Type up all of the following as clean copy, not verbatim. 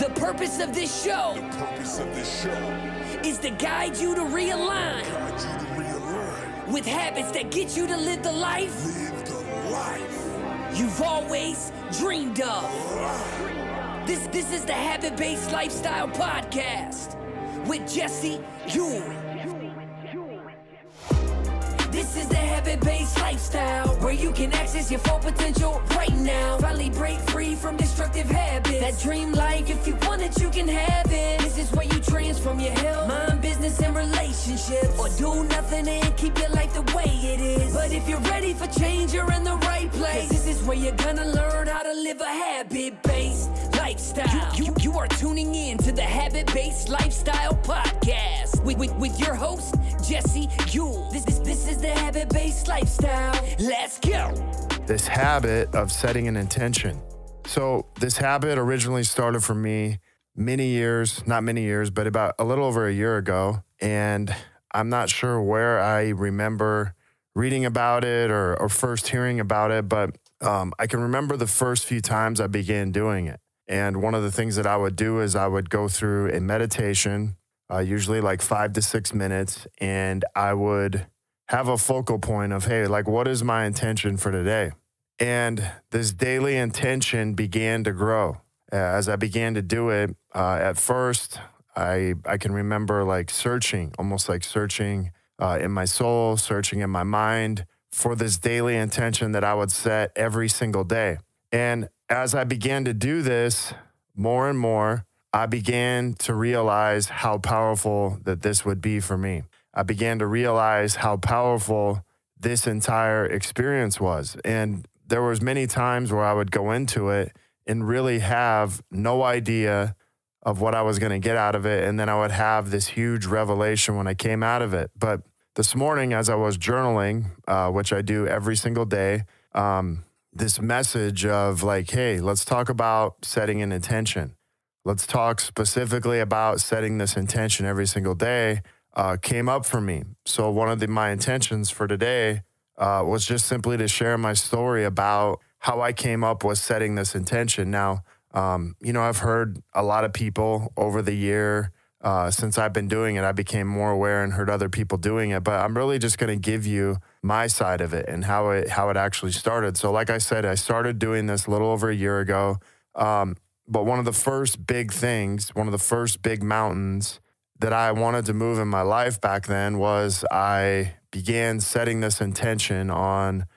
The purpose of this show is to guide you to realign with habits that get you to live the life you've always dreamed of. This is the Habit-Based Lifestyle Podcast with Jesse Ewing. This is the Habit-Based Lifestyle, where you can access your full potential right now. Finally break free from destructive habits. That dream life, if you want it, you can have it. This is where you transform your health, mind, business, and relationships. Or do nothing and keep your life the way it is. But if you're ready for change, you're in the right place. This is where you're gonna learn how to live a habit-based lifestyle. You are tuning in to the Habit-Based Lifestyle Podcast with your host, Jesse Ewing. This is the Habit-Based Lifestyle. Let's go. This habit of setting an intention. So this habit originally started for me not many years, but about a little over a year ago. And I'm not sure where I remember reading about it or first hearing about it, but I can remember the first few times I began doing it. And one of the things that I would do is I would go through a meditation, usually like 5 to 6 minutes, and I would have a focal point of, hey, like, what is my intention for today? And this daily intention began to grow. As I began to do it, at first, I can remember almost like searching in my soul, searching in my mind for this daily intention that I would set every single day. And as I began to do this more and more, I began to realize how powerful that this would be for me. I began to realize how powerful this entire experience was. And there was many times where I would go into it and really have no idea of what I was going to get out of it. And then I would have this huge revelation when I came out of it. But this morning, as I was journaling, which I do every single day, this message of like, hey, let's talk about setting an intention. Let's talk specifically about setting this intention every single day came up for me. So one of my intentions for today was just simply to share my story about how I came up with setting this intention. Now, I've heard a lot of people over the year since I've been doing it, I became more aware and heard other people doing it, but I'm really just going to give you my side of it and how it actually started. So like I said, I started doing this a little over a year ago. But one of the first big mountains that I wanted to move in my life back then was I began setting this intention on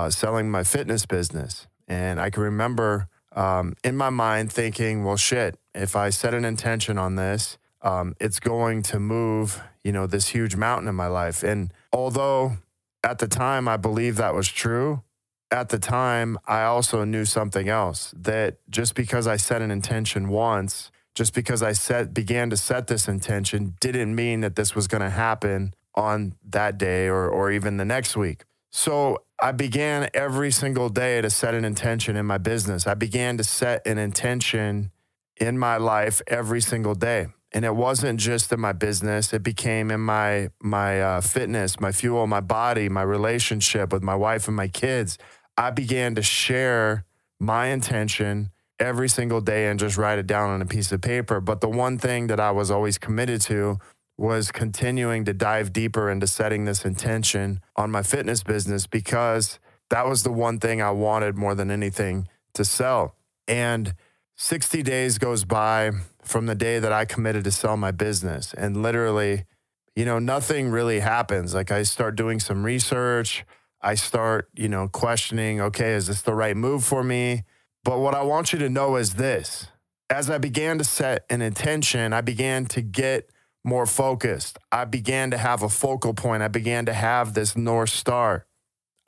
selling my fitness business. And I can remember in my mind thinking, well, shit, if I set an intention on this, it's going to move, this huge mountain in my life. And although at the time I believed that was true, at the time I also knew something else, that just because I set an intention once, just because I began to set this intention didn't mean that this was going to happen on that day or even the next week. So I began every single day to set an intention in my business. I began to set an intention in my life every single day. And it wasn't just in my business. It became in my fitness, my fuel, my body, my relationship with my wife and my kids. I began to share my intention every single day and just write it down on a piece of paper. But the one thing that I was always committed to was continuing to dive deeper into setting this intention on my fitness business, because that was the one thing I wanted more than anything to sell. And 60 days goes by from the day that I committed to sell my business. And literally, nothing really happens. Like, I start doing some research. I start, questioning, okay, is this the right move for me? But what I want you to know is this: as I began to set an intention, I began to get more focused. I began to have a focal point. I began to have this North Star.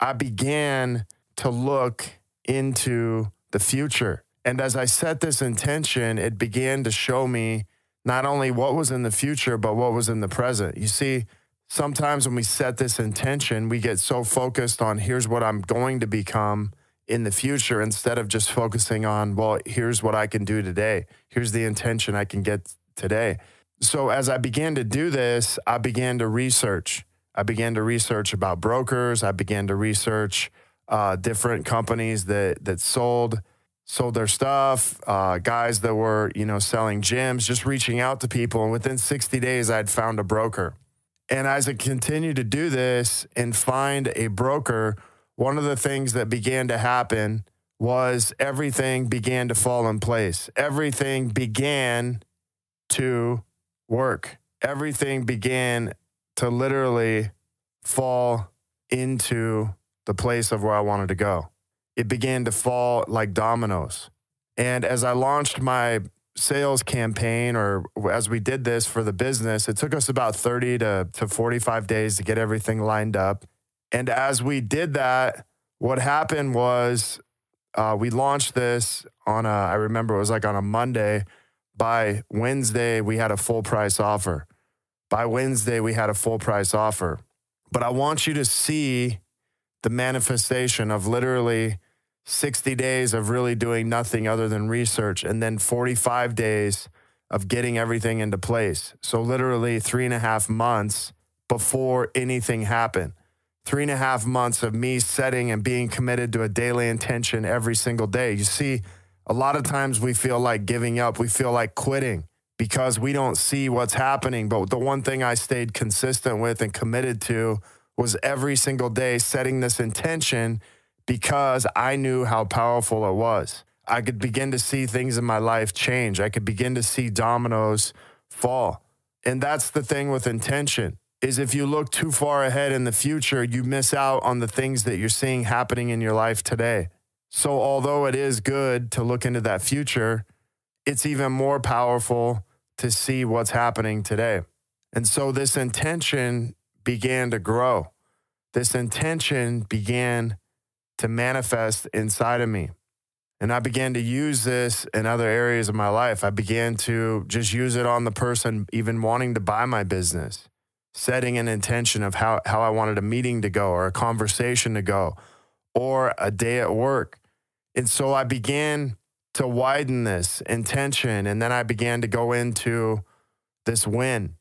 I began to look into the future. And as I set this intention, it began to show me not only what was in the future, but what was in the present. You see, sometimes when we set this intention, we get so focused on here's what I'm going to become in the future, instead of just focusing on, well, here's what I can do today. Here's the intention I can get today. So as I began to do this, I began to research. I began to research about brokers. I began to research different companies that sold sold their stuff, guys that were, selling gyms, just reaching out to people. And within 60 days, I'd found a broker. And as I continued to do this and find a broker, one of the things that began to happen was everything began to fall in place. Everything began to work. Everything began to literally fall into the place of where I wanted to go. It began to fall like dominoes. And as I launched my sales campaign, or as we did this for the business, it took us about 30 to 45 days to get everything lined up. And as we did that, what happened was we launched this on I remember it was like on a Monday. By Wednesday, we had a full price offer. By Wednesday, we had a full price offer. But I want you to see the manifestation of literally 60 days of really doing nothing other than research, and then 45 days of getting everything into place. So literally 3.5 months before anything happened. 3.5 months of me setting and being committed to a daily intention every single day. You see, a lot of times we feel like giving up. We feel like quitting because we don't see what's happening. But the one thing I stayed consistent with and committed to was every single day setting this intention, because I knew how powerful it was. I could begin to see things in my life change. I could begin to see dominoes fall. And that's the thing with intention, is if you look too far ahead in the future, you miss out on the things that you're seeing happening in your life today. So although it is good to look into that future, it's even more powerful to see what's happening today. And so this intention began to grow. This intention began to manifest inside of me. And I began to use this in other areas of my life. I began to just use it on the person even wanting to buy my business, setting an intention of how I wanted a meeting to go, or a conversation to go, or a day at work. And so I began to widen this intention, and then I began to go into this win.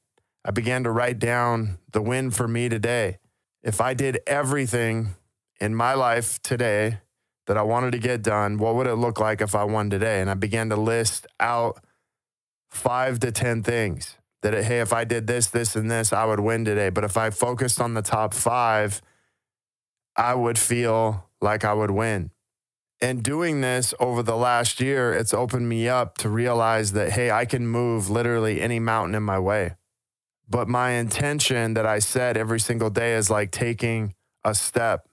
I began to write down the win for me today. If I did everything in my life today that I wanted to get done, what would it look like if I won today? And I began to list out 5 to 10 things that, hey, if I did this, this, and this, I would win today. But if I focused on the top 5, I would feel like I would win. And doing this over the last year, it's opened me up to realize that, hey, I can move literally any mountain in my way. But my intention that I set every single day is like taking a step.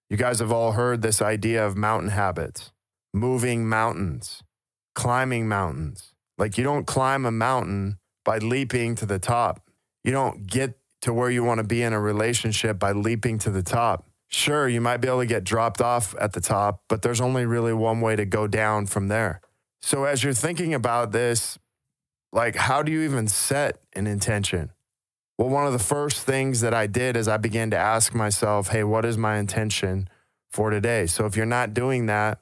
You guys have all heard this idea of mountain habits, moving mountains, climbing mountains. Like, you don't climb a mountain by leaping to the top. You don't get to where you want to be in a relationship by leaping to the top. Sure, you might be able to get dropped off at the top, but there's only really one way to go down from there. So as you're thinking about this, like, how do you even set an intention? Well, one of the first things that I did is I began to ask myself, hey, what is my intention for today? So if you're not doing that,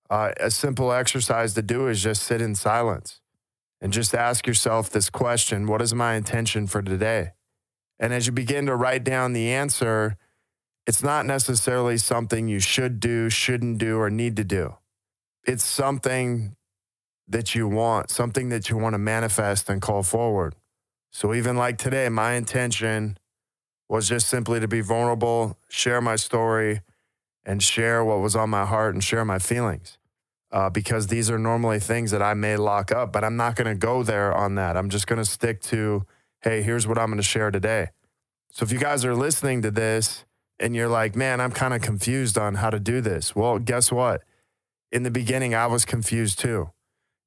a simple exercise to do is just sit in silence and just ask yourself this question: what is my intention for today? And as you begin to write down the answer, it's not necessarily something you should do, shouldn't do, or need to do. It's something that you want, something that you want to manifest and call forward. So even like today, my intention was just simply to be vulnerable, share my story, and share what was on my heart and share my feelings. Because these are normally things that I may lock up, but I'm not going to go there on that. I'm just going to stick to, hey, here's what I'm going to share today. So if you guys are listening to this and you're like, man, I'm kind of confused on how to do this. Well, guess what? In the beginning, I was confused too.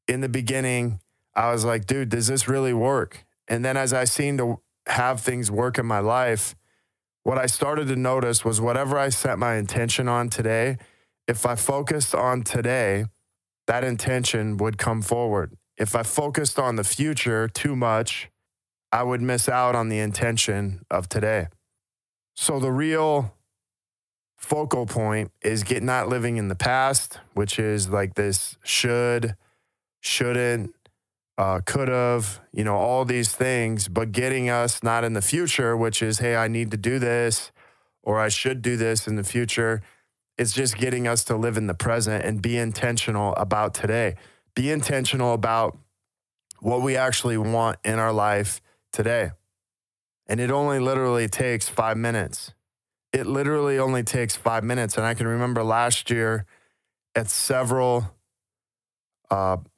In the beginning, I was like, dude, does this really work? And then as I seemed to have things work in my life, what I started to notice was whatever I set my intention on today, if I focused on today, that intention would come forward. If I focused on the future too much, I would miss out on the intention of today. So the real focal point is not living in the past, which is like this should, shouldn't, could have, all these things, but getting us not in the future, which is, hey, I need to do this, or I should do this in the future. It's just getting us to live in the present and be intentional about today. Be intentional about what we actually want in our life today. And it only literally takes 5 minutes. It literally only takes 5 minutes. And I can remember last year at several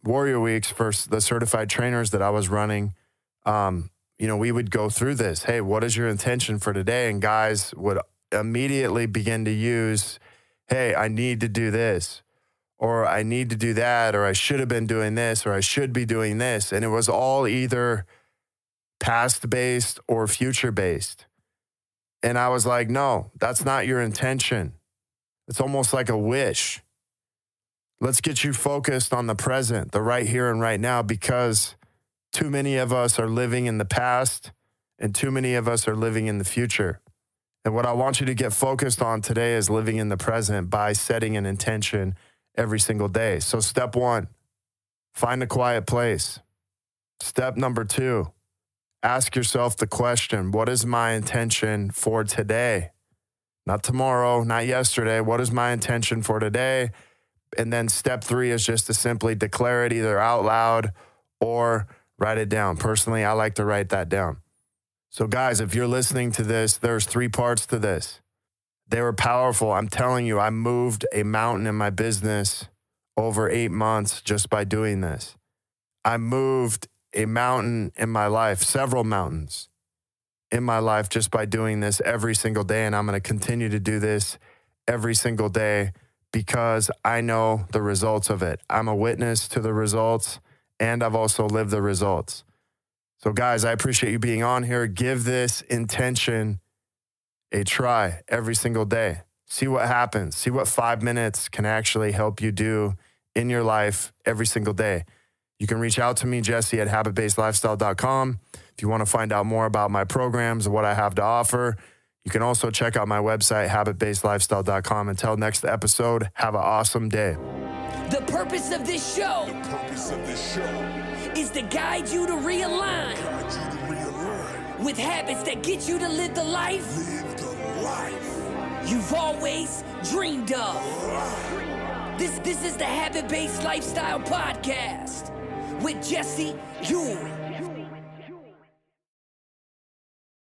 Warrior Weeks for the certified trainers that I was running, we would go through this. Hey, what is your intention for today? And guys would immediately begin to use, hey, I need to do this, or I need to do that, or I should have been doing this, or I should be doing this. And it was all either past-based or future-based. And I was like, no, that's not your intention. It's almost like a wish. Let's get you focused on the present, the right here and right now, because too many of us are living in the past and too many of us are living in the future. And what I want you to get focused on today is living in the present by setting an intention every single day. So step 1, find a quiet place. Step number 2, ask yourself the question, what is my intention for today? Not tomorrow, not yesterday. What is my intention for today? And then step 3 is just to simply declare it either out loud or write it down. Personally, I like to write that down. So guys, if you're listening to this, there's 3 parts to this. They were powerful. I'm telling you, I moved a mountain in my business over 8 months just by doing this. I moved a mountain in my life, several mountains in my life just by doing this every single day. And I'm going to continue to do this every single day because I know the results of it. I'm a witness to the results, and I've also lived the results. So guys, I appreciate you being on here. Give this intention a try every single day. See what happens. See what 5 minutes can actually help you do in your life every single day. You can reach out to me, Jesse, at habitbasedlifestyle.com. If you want to find out more about my programs and what I have to offer, you can also check out my website, habitbasedlifestyle.com. Until next episode, have an awesome day. The purpose of this show is to guide you to realign with habits that get you to live the life you've always dreamed of. This is the Habit-Based Lifestyle Podcast with Jesse Ewing.